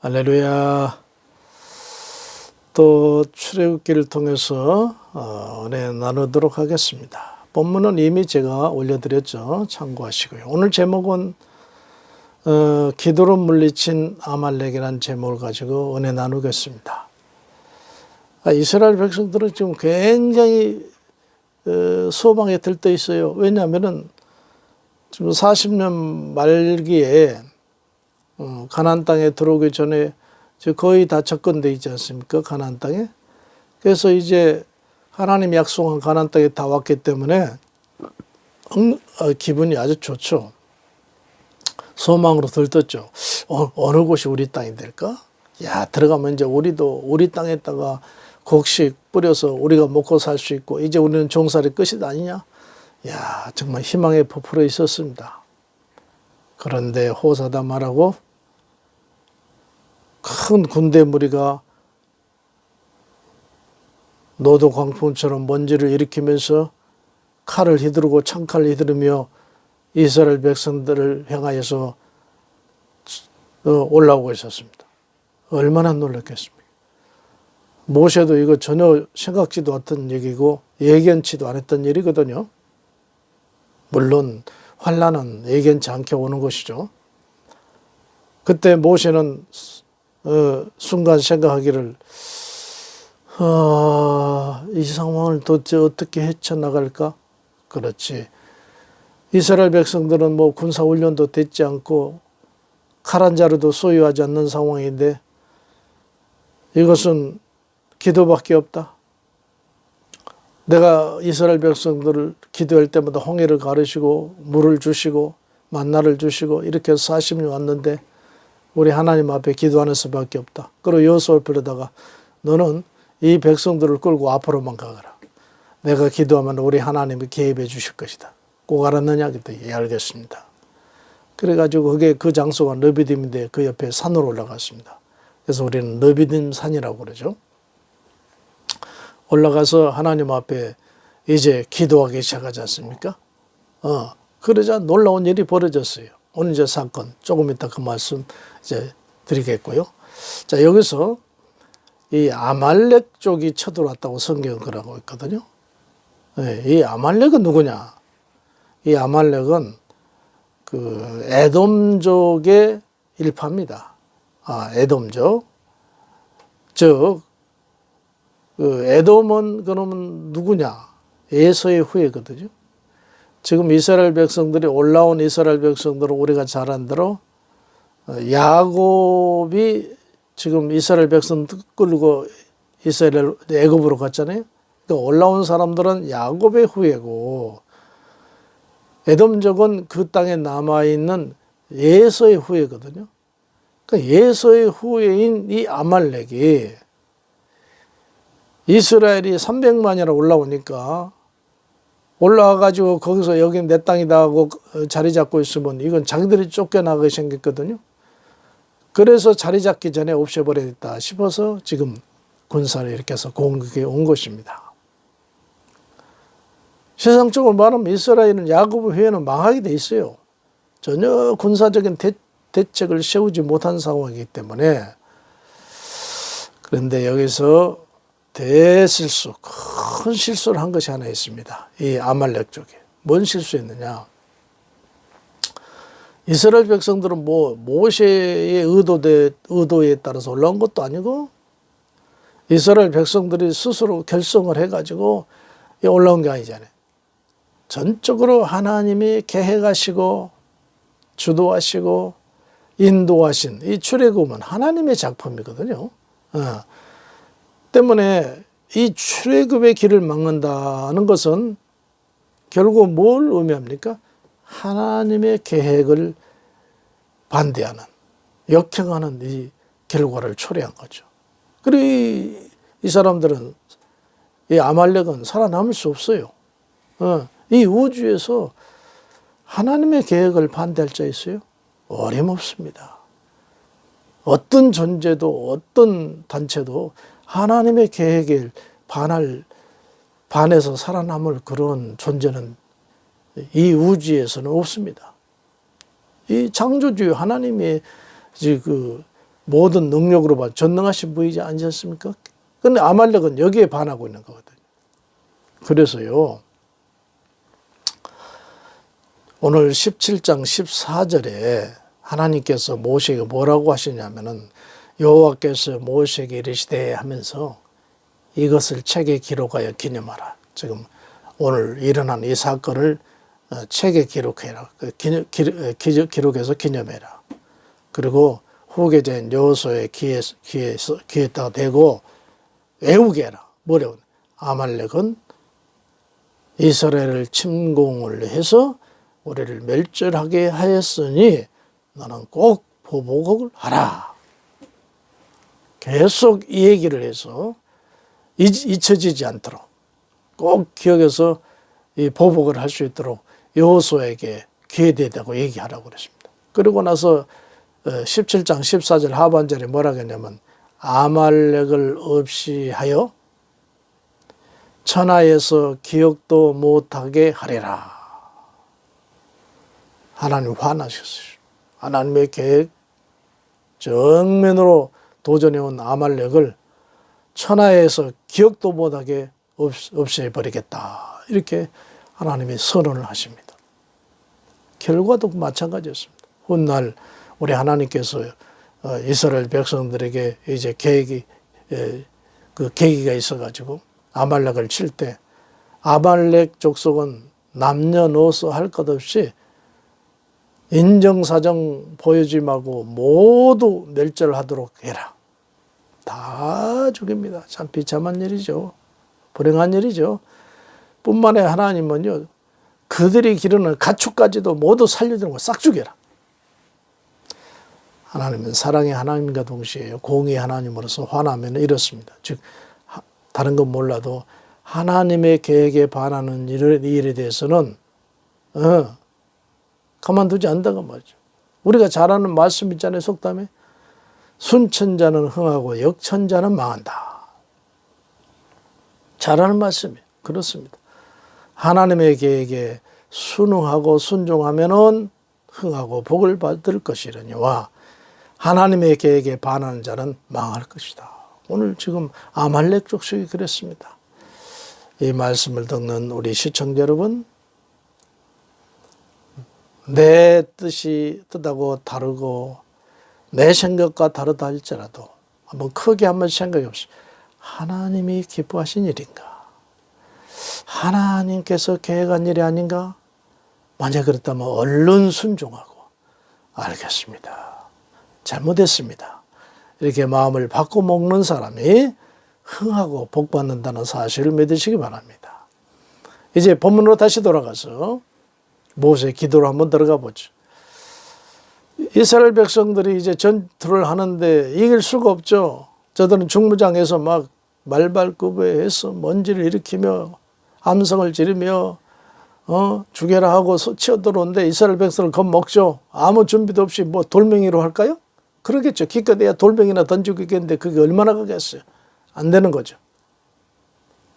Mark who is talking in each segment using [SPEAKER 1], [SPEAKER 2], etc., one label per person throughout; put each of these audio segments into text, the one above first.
[SPEAKER 1] 할렐루야. 또 출애굽기를 통해서 은혜 나누도록 하겠습니다. 본문은 이미 제가 올려드렸죠. 참고하시고요. 오늘 제목은 기도로 물리친 아말렉이라는 제목을 가지고 은혜 나누겠습니다. 이스라엘 백성들은 지금 굉장히 소망에 들떠 있어요. 왜냐하면 지금 40년 말기에 가나안 땅에 들어오기 전에 거의 다 접근되어 있지 않습니까? 가나안 땅에. 그래서 이제 하나님이 약속한 가나안 땅에 다 왔기 때문에 기분이 아주 좋죠. 소망으로 들떴죠. 어느 곳이 우리 땅이 될까? 야, 들어가면 이제 우리도 우리 땅에다가 곡식 뿌려서 우리가 먹고 살 수 있고 이제 우리는 종살이 끝이 아니냐? 야, 정말 희망에 부풀어 있었습니다. 그런데 호사다 말하고 큰 군대 무리가 노도 광풍처럼 먼지를 일으키면서 칼을 휘두르고 창칼을 휘두르며 이스라엘 백성들을 향하여서 올라오고 있었습니다. 얼마나 놀랐겠습니까? 모세도 이거 전혀 생각지도 않던 얘기고 예견치도 않았던 일이거든요. 물론 환난은 예견치 않게 오는 것이죠. 그때 모세는 순간 생각하기를 이 상황을 도대체 어떻게 헤쳐나갈까? 그렇지. 이스라엘 백성들은 뭐 군사훈련도 되지 않고 칼 한 자루도 소유하지 않는 상황인데 이것은 기도밖에 없다. 내가 이스라엘 백성들을 기도할 때마다 홍해를 가르시고 물을 주시고 만나를 주시고 이렇게 해서 40년 왔는데 우리 하나님 앞에 기도하는 수밖에 없다. 그리고 여호수아를 부르다가 너는 이 백성들을 끌고 앞으로만 가거라. 내가 기도하면 우리 하나님이 개입해 주실 것이다. 꼭 알았느냐? 그랬더니 예, 알겠습니다. 그래가지고 그게 그 장소가 르비딤인데 그 옆에 산으로 올라갔습니다. 그래서 우리는 르비딤 산이라고 그러죠. 올라가서 하나님 앞에 이제 기도하기 시작하지 않습니까? 그러자 놀라운 일이 벌어졌어요. 오늘 이제 사건 조금 이따 그 말씀 이제 드리겠고요. 자, 여기서 이 아말렉 쪽이 쳐들어왔다고 성경은 그러고 있거든요. 네, 이 아말렉은 누구냐? 이 아말렉은 그 에돔족의 일파입니다. 에돔족. 즉, 그 에돔은 그러면 누구냐? 에서의 후예거든요. 지금 이스라엘 백성들이 올라온 이스라엘 백성들은 우리가 잘 안 들어 야곱이 지금 이스라엘 백성들 끌고 이스라엘 애굽으로 갔잖아요. 그러니까 올라온 사람들은 야곱의 후예고 에돔족은 그 땅에 남아있는 에서의 후예거든요. 그러니까 에서의 후예인 이 아말렉이 이스라엘이 300만이나 올라오니까 올라와가지고 거기서 여기 내 땅이다 하고 자리 잡고 있으면 이건 자기들이 쫓겨나게 생겼거든요. 그래서 자리 잡기 전에 없애버리겠다 싶어서 지금 군사를 이렇게 해서 공격해 온 것입니다. 세상적으로 말하면 이스라엘은 야곱의 후예는 망하게 돼 있어요. 전혀 군사적인 대책을 세우지 못한 상황이기 때문에. 그런데 여기서 대실수, 큰 실수를 한 것이 하나 있습니다. 이 아말렉 쪽에. 뭔 실수했느냐? 이스라엘 백성들은 뭐 모세의 의도에 따라서 올라온 것도 아니고 이스라엘 백성들이 스스로 결성을 해가지고 올라온 게 아니잖아요. 전적으로 하나님이 계획하시고 주도하시고 인도하신 이 출애굽은 하나님의 작품이거든요. 때문에 이 출애굽의 길을 막는다는 것은 결국 뭘 의미합니까? 하나님의 계획을 반대하는, 역행하는 이 결과를 초래한 거죠. 그리고 이 사람들은, 이 아말렉은 살아남을 수 없어요. 이 우주에서 하나님의 계획을 반대할 자 있어요? 어림없습니다. 어떤 존재도 어떤 단체도 하나님의 계획에 반해서 살아남을 그런 존재는 이 우주에서는 없습니다. 이 창조주 하나님의 그 모든 능력으로 봐 전능하신 분이지 않으셨습니까? 근데 아말렉은 여기에 반하고 있는 거거든요. 그래서요, 오늘 17장 14절에 하나님께서 모세에게 뭐라고 하시냐면은 여호와께서 모세에게 이르시되 하면서 이것을 책에 기록하여 기념하라. 지금 오늘 일어난 이 사건을 책에 기록해라. 기록해서 기념해라. 그리고 후계자인 여호수아의 귀에다가 대고 외우게 해라. 뭐라고? 아말렉은 이스라엘을 침공을 해서 우리를 멸절하게 하였으니 너는 꼭 보복을 하라. 계속 이 얘기를 해서 잊혀지지 않도록 꼭 기억해서 이 보복을 할 수 있도록 여호수아에게 기회되다고 얘기하라고 그랬습니다. 그리고 나서 17장 14절 하반절에 뭐라고 했냐면 아말렉을 없이 하여 천하에서 기억도 못하게 하리라. 하나님 화나셨어요. 하나님의 계획 정면으로 도전해온 아말렉을 천하에서 기억도 못하게 없애버리겠다. 이렇게 하나님이 선언을 하십니다. 결과도 마찬가지였습니다. 훗날 우리 하나님께서 이스라엘 백성들에게 이제 그 계기가 있어가지고 아말렉을 칠 때 아말렉 족속은 남녀노소 할 것 없이 인정사정 보여주지 말고 모두 멸절하도록 해라. 다 죽입니다. 참 비참한 일이죠. 불행한 일이죠. 뿐만 아니라 하나님은요, 그들이 기르는 가축까지도 모두 살려주는 거 싹 죽여라. 하나님은 사랑의 하나님과 동시에 공의의 하나님으로서 화나면 이렇습니다. 즉 다른 건 몰라도 하나님의 계획에 반하는 일에 대해서는 가만두지 않는다고 말이죠. 우리가 잘 아는 말씀 있잖아요. 속담에 순천자는 흥하고 역천자는 망한다. 잘 아는 말씀이에요. 그렇습니다. 하나님의 계획에 순응하고 순종하면은 흥하고 복을 받을 것이려니와 하나님의 계획에 반하는 자는 망할 것이다. 오늘 지금 아말렉 족속이 그랬습니다. 이 말씀을 듣는 우리 시청자 여러분, 내 뜻하고 다르고 내 생각과 다르다 할지라도 한번 크게 한번 생각해 보십시오. 하나님이 기뻐하신 일인가? 하나님께서 계획한 일이 아닌가? 만약 그렇다면 얼른 순종하고 알겠습니다. 잘못했습니다. 이렇게 마음을 바꿔먹는 사람이 흥하고 복받는다는 사실을 믿으시기 바랍니다. 이제 본문으로 다시 돌아가서 모세의 기도로 한번 들어가 보죠. 이스라엘 백성들이 이제 전투를 하는데 이길 수가 없죠. 저들은 중무장에서 막 말발굽에해서 먼지를 일으키며 함성을 지르며 죽여라 하고 치어들어오는데 이스라엘 백성을 겁먹죠. 아무 준비도 없이 뭐 돌멩이로 할까요? 그러겠죠. 기껏해야 돌멩이나 던지고 있겠는데 그게 얼마나 가겠어요. 안 되는 거죠.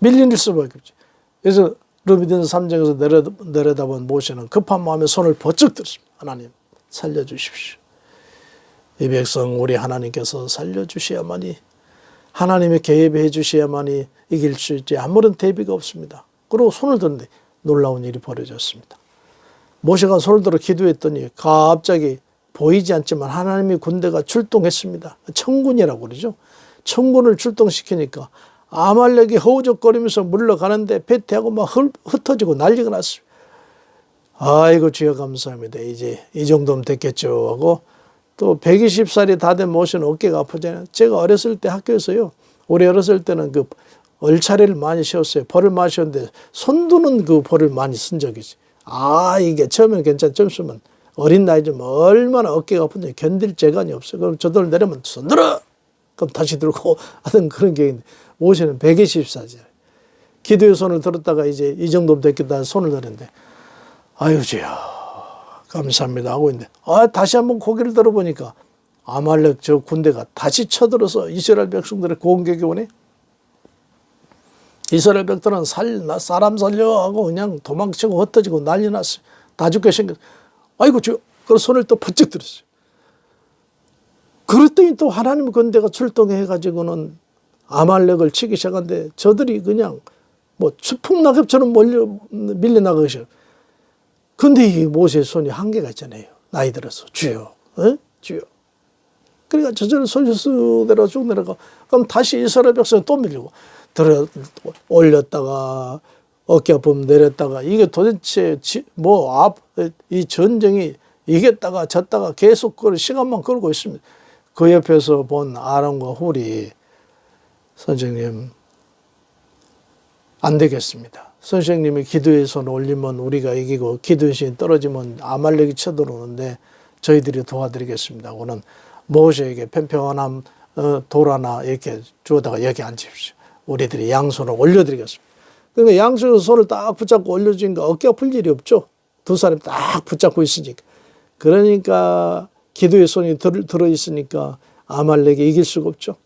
[SPEAKER 1] 밀릴 수밖에 없죠. 그래서 르비딘 3장에서 내려다본 모세는 급한 마음에 손을 번쩍 들었습니다. 하나님 살려주십시오. 이 백성 우리 하나님께서 살려주셔야만이, 하나님의 개입해 주셔야만이 이길 수 있지 아무런 대비가 없습니다. 그리고 손을 드는데 놀라운 일이 벌어졌습니다. 모세가 손을 들어 기도했더니 갑자기 보이지 않지만 하나님의 군대가 출동했습니다. 천군이라고 그러죠. 천군을 출동시키니까 아말렉이 허우적거리면서 물러가는데 배태하고 막 흩어지고 난리가 났어요. 아이고 주여 감사합니다. 이제 이 정도면 됐겠죠 하고 또 120살이 다 된 모세는 어깨가 아프잖아요. 제가 어렸을 때 학교에서요. 우리 어렸을 때는 그 얼차례를 많이 쉬었어요. 벌을 많이 쉬었는데 손두는 그 벌을 많이 쓴 적이 있어요. 아 이게 처음에는 괜찮아. 좀 쓰면 어린 나이 좀 얼마나 어깨가 아픈지 견딜 재간이 없어요. 그럼 저들 내려면 손 들어! 그럼 다시 들고 하던 그런 게 모세는 120살이에요. 기도의 손을 들었다가 이제 이 정도면 됐겠다 손을 들었는데 아유 주여 감사합니다 하고 있는데 다시 한번 고개를 들어보니까 아말렉 저 군대가 다시 쳐들어서 이스라엘 백성들의 공격이 오네. 이스라엘 백성들은 사람 살려 하고 그냥 도망치고 흩어지고 난리 났어요. 다 죽게 생겼어요. 아이고 주여. 그래서 손을 또 번쩍 들었어요. 그랬더니 또 하나님 군대가 출동해가지고는 아말렉을 치기 시작한데 저들이 그냥 뭐 추풍낙엽처럼 밀려나가셔. 근데 이 모세의 손이 한계가 있잖아요. 나이 들어서 주여, 주여. 그러니까 저절로 손이 쑥 내려가 쭉 내려가. 그럼 다시 이스라엘 백성이 또 밀리고 올렸다가 어깨 아프면 내렸다가 이게 도대체 이 전쟁이 이겼다가 졌다가 계속 시간만 끌고 있습니다. 그 옆에서 본 아론과 훌이 선생님 안 되겠습니다. 선생님이 기도의 손을 올리면 우리가 이기고 기도의 손이 떨어지면 아말렉이 쳐들어오는데 저희들이 도와드리겠습니다. 하고는 모세에게 편평한 돌 하나 이렇게 주어다가 여기 앉으십시오. 우리들이 양손을 올려드리겠습니다. 그러니까 양손 손을 딱 붙잡고 올려주니까 어깨가 풀 일이 없죠. 두 사람이 딱 붙잡고 있으니까. 그러니까 기도의 손이 들어있으니까 아말렉이 이길 수가 없죠.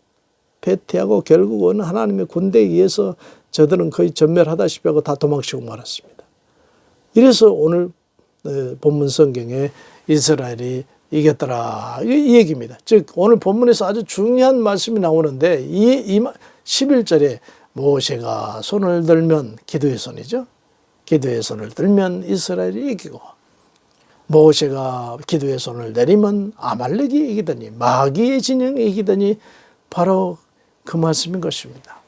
[SPEAKER 1] 패퇴하고 결국은 하나님의 군대에 의해서 저들은 거의 전멸하다시피 하고 다 도망치고 말았습니다. 이래서 오늘 본문 성경에 이스라엘이 이겼더라 이 얘기입니다. 즉 오늘 본문에서 아주 중요한 말씀이 나오는데 이 11절에 모세가 손을 들면 기도의 손이죠. 기도의 손을 들면 이스라엘이 이기고 모세가 기도의 손을 내리면 아말렉이 이기더니 마귀의 진영이 이기더니 바로 그 말씀인 것입니다.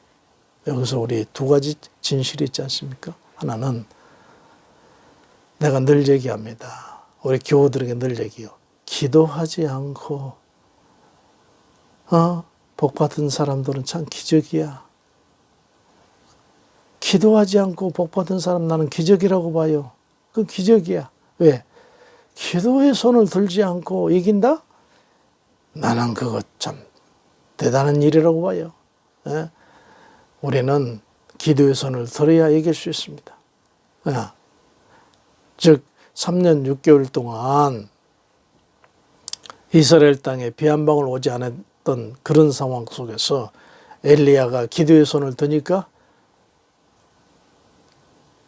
[SPEAKER 1] 여기서 우리 두 가지 진실이 있지 않습니까? 하나는 내가 늘 얘기합니다. 우리 교우들에게 늘 얘기해요. 기도하지 않고 복 받은 사람들은 참 기적이야. 기도하지 않고 복 받은 사람 나는 기적이라고 봐요. 그 기적이야. 왜? 기도의 손을 들지 않고 이긴다? 나는 그거 참 대단한 일이라고 봐요. 예? 우리는 기도의 손을 들어야 이길 수 있습니다. 예. 즉 3년 6개월 동안 이스라엘 땅에 비 한 방울 오지 않았던 그런 상황 속에서 엘리야가 기도의 손을 드니까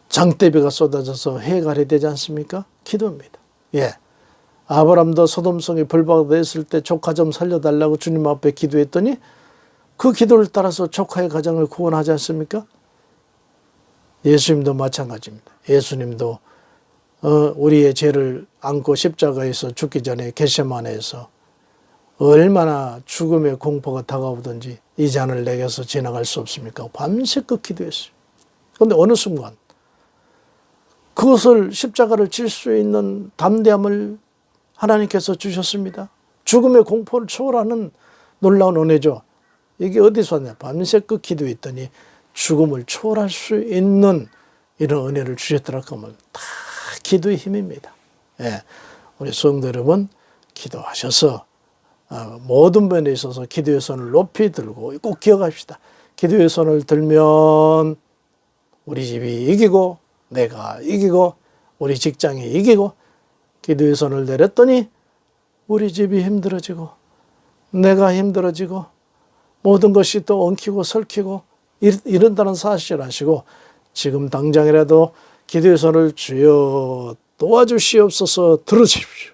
[SPEAKER 1] 장대비가 쏟아져서 해가 되지 않습니까? 기도입니다. 예. 아브람도 소돔성이 불박됐을 때 조카 좀 살려달라고 주님 앞에 기도했더니 그 기도를 따라서 조카의 가정을 구원하지 않습니까? 예수님도 마찬가지입니다. 예수님도 우리의 죄를 안고 십자가에서 죽기 전에 겟세마네에서 얼마나 죽음의 공포가 다가오든지 이 잔을 내게서 지나갈 수 없습니까? 밤새껏 기도했어요. 그런데 어느 순간 그것을 십자가를 질 수 있는 담대함을 하나님께서 주셨습니다. 죽음의 공포를 초월하는 놀라운 은혜죠. 이게 어디서 왔냐? 밤새껏 기도했더니 죽음을 초월할 수 있는 이런 은혜를 주셨더라고 하면 다 기도의 힘입니다. 예. 우리 성도 여러분 기도하셔서 모든 면에 있어서 기도의 손을 높이 들고 꼭 기억합시다. 기도의 손을 들면 우리 집이 이기고 내가 이기고 우리 직장이 이기고 기도의 손을 내렸더니 우리 집이 힘들어지고 내가 힘들어지고 모든 것이 또 엉키고 설키고 이런다는 사실을 아시고 지금 당장이라도 기도의 손을 주여 도와주시옵소서 들어주십시오.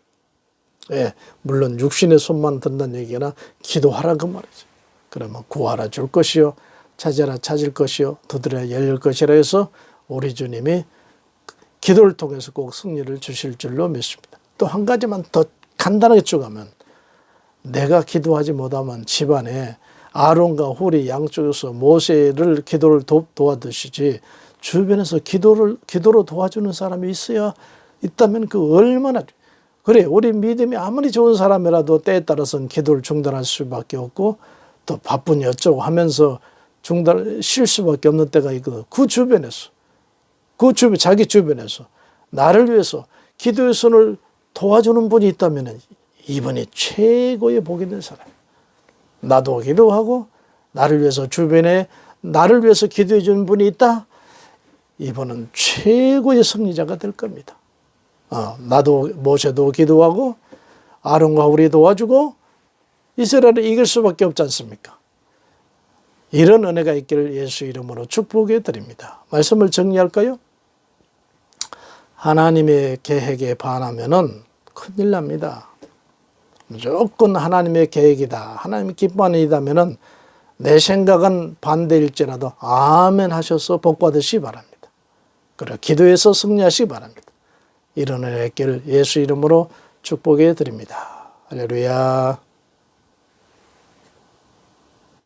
[SPEAKER 1] 예, 물론 육신의 손만 든다는 얘기나 기도하라 그 말이죠. 그러면 구하라 줄 것이요 찾아라 찾을 것이요 두드려야 열릴 것이라 해서 우리 주님이 기도를 통해서 꼭 승리를 주실 줄로 믿습니다. 또 한 가지만 더 간단하게 쭉 하면 내가 기도하지 못하면 집안에 아론과 훌이 양쪽에서 모세를 기도를 도와주시지 주변에서 기도로 도와주는 사람이 있다면 그 얼마나 그래 우리 믿음이 아무리 좋은 사람이라도 때에 따라서는 기도를 중단할 수밖에 없고 또 바쁘니 어쩌고 하면서 쉴 수밖에 없는 때가 있거든. 자기 주변에서 나를 위해서 기도의 손을 도와주는 분이 있다면 이분이 최고의 복이 된 사람. 나도 기도하고 나를 위해서 주변에 나를 위해서 기도해 주는 분이 있다. 이분은 최고의 승리자가 될 겁니다. 나도 모세도 기도하고 아론과 훌이 도와주고 이스라엘을 이길 수밖에 없지 않습니까? 이런 은혜가 있기를 예수 이름으로 축복해 드립니다. 말씀을 정리할까요? 하나님의 계획에 반하면은 큰일 납니다. 무조건 하나님의 계획이다. 하나님이 기뻐하는 일이다면은 내 생각은 반대일지라도 아멘 하셔서 복 받으시기 바랍니다. 그리고 기도해서 승리하시기 바랍니다. 이런 은혜 있기를 예수 이름으로 축복해 드립니다. 할렐루야.